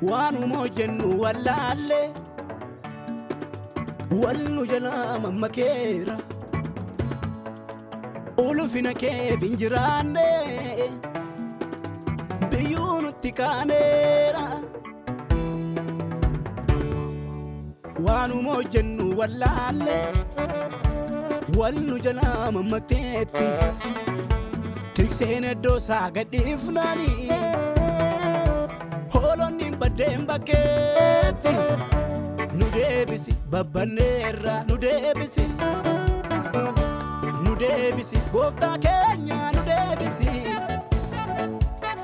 وانو موجنو والله والنو جلام مكيرا قولوا فينا كيف انجراني بيونو تكانيرا وانو موجنو والله والنو جلام مكتيتي تكسين الدوسا قد إفناني هولوني بدين بكيتي نوديبسي بابانيرا نوديبسي غوفتا كينيا نوديبسي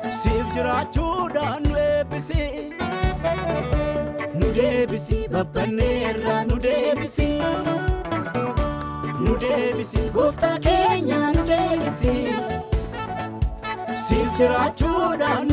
سيف جراچو دان نوديبسي بابانيرا نوديبسي غوفتا كينيا نوديبسي سيف جراچو دان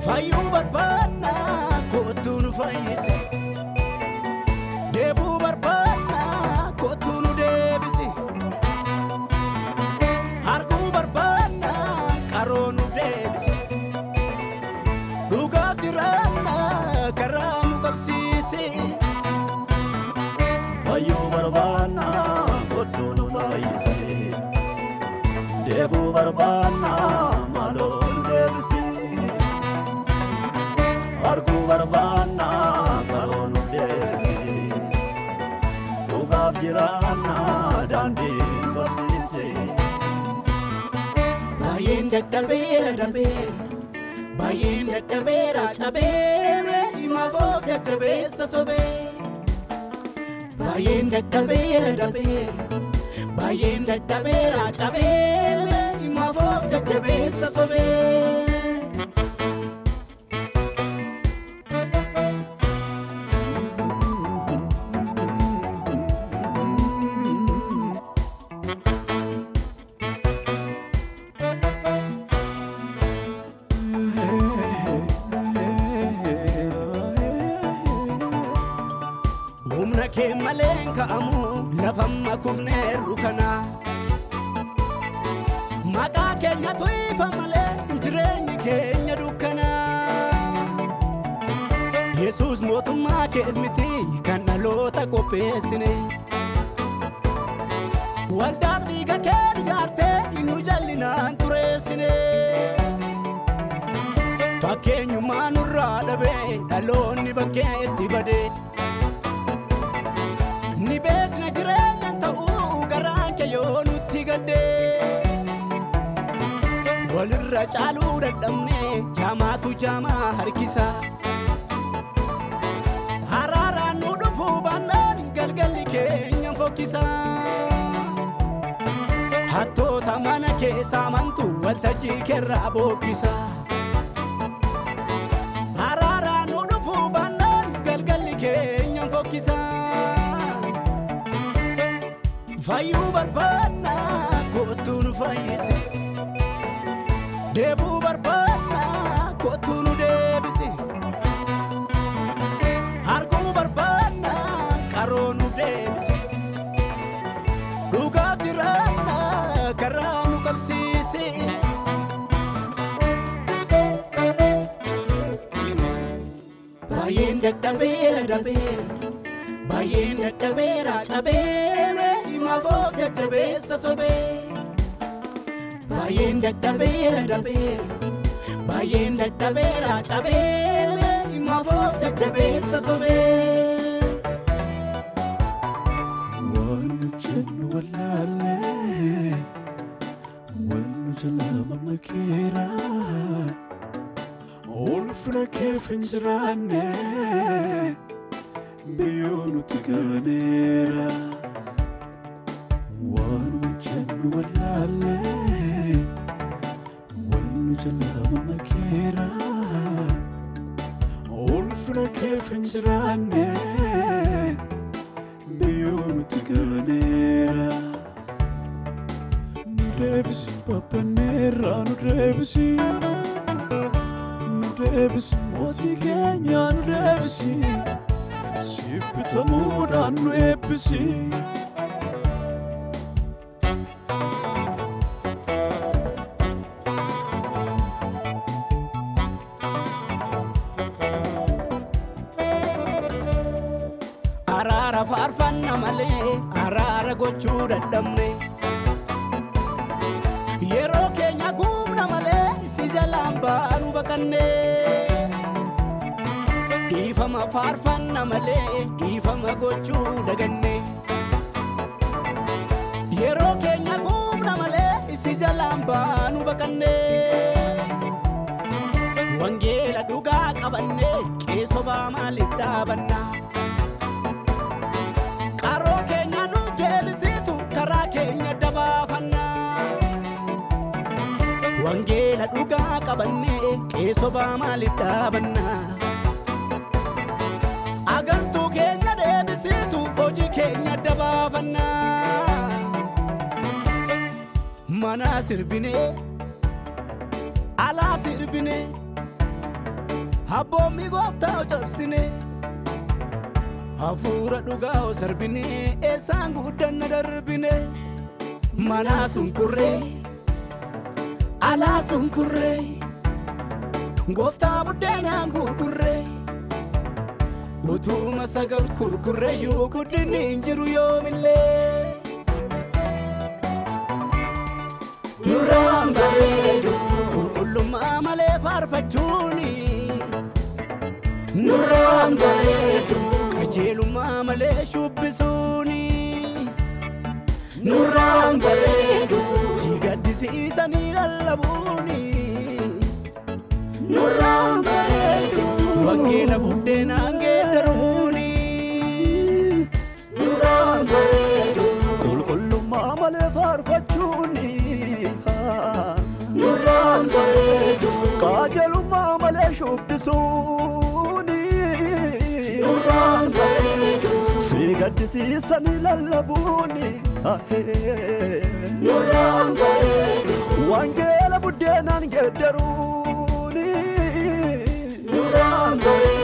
Fayu barbana kotunu fayisi Debu barbana kotunu debisi Harku barbana karonu debisi Guga tirana karamu kapsisi Fayu barbana kotunu fayisi Debu barbana malon debisi Arku barbana karonu debisi Ugab jirana dandi kosisi Bayin daktabera dambera Bayin daktabera chabere Ima fokta chabesa sobe Bayin daktabera dambera Bayin daktabera chabere Ima fokta chabesa sobe Ke malenka amu lafamma kufne rukana Maka kenya tuifa male jireni kenya dukana Jesus motumma ke izmiti kana lota kopesine Waldar diga ke jarte inu jallina anturesine Fakenyu manurra dabe dalonni bakke tibade Ni bet na jirenya ta'u garanke yonu tigade Walirra chalu dadamne jamatu jama harkisa Harara nudufu banan galgali kenya fokisa Hatto tamana ke samantu waltaji kerra bokisa Harara nudufu banan galgali kenya fokisa Fayu barbana kotunu fayisi Debu barbana kotunu debisi Harku barbana karonu debisi Guga tirana karamu kapsisi Bayin daktabera dambera Bayin daktabera chabere Ima fokta chabesa sobe Bayin daktabera dambera Bayin daktabera chabere Ima fokta chabesa sobe Wanu chen walale Wanu jalama makira Olfna kef injrane Biyonu tiganera Wanu chen walale nuti gaaneera. Nu deebisi babbanneerra nu deebisi. Nu deebisi mootii keenya nu deebisi. Siif bitamuudhaan nu eebbisi. Araara faarfanna malee araara gochuu dadhabne. Yeroo keenya guubna malee si jalaan baanu baqanne. Dhiifama faarfanna malee dhiifama gochuu daganne. Yeroo keenya guubna malee si jalaan baanu baqanne. Wangeela dhugaa qabanne qeesobaa maaliif dhaabanna. Qaroo keenya nuuf deebisitu karaa keenya dabaafanna. Wangeela dhugaa qabanne qeesobaa maaliif dhaabanna. Agartuu keenya deebisitu hojii keenya dabaafanna. Mana sirbine alaa sirbine abboommi gooftaa cabsine. Hafuura dhugaa sarbine eessaan guddanna darbine. Mana sunkurree alaa sunkurree gooftaa buddeenaan gurgurree. Utuma sagal kurkurreeyyuu guddinni hin jiru yoomillee. Nurraan bareedu qulqullummaa malee faarfachuuni. Nurraan bareedu qajeelummaa malee shubbisuuni. Nurraan bareedu si gaddisiisanii lallabuuni. Nurraan bareedu wangeela buddeenaan geeddaruuni. Nurraan bareedu qulqullummaa malee faarfachuuni. Nurraan bareedu qajeelummaa malee shubbisuuni. Nurraan bareedu si gaddisiisanii lallabuuni. Nurraan bareedu wangeela buddeenaan geeddaruuni. Nurraan bareedu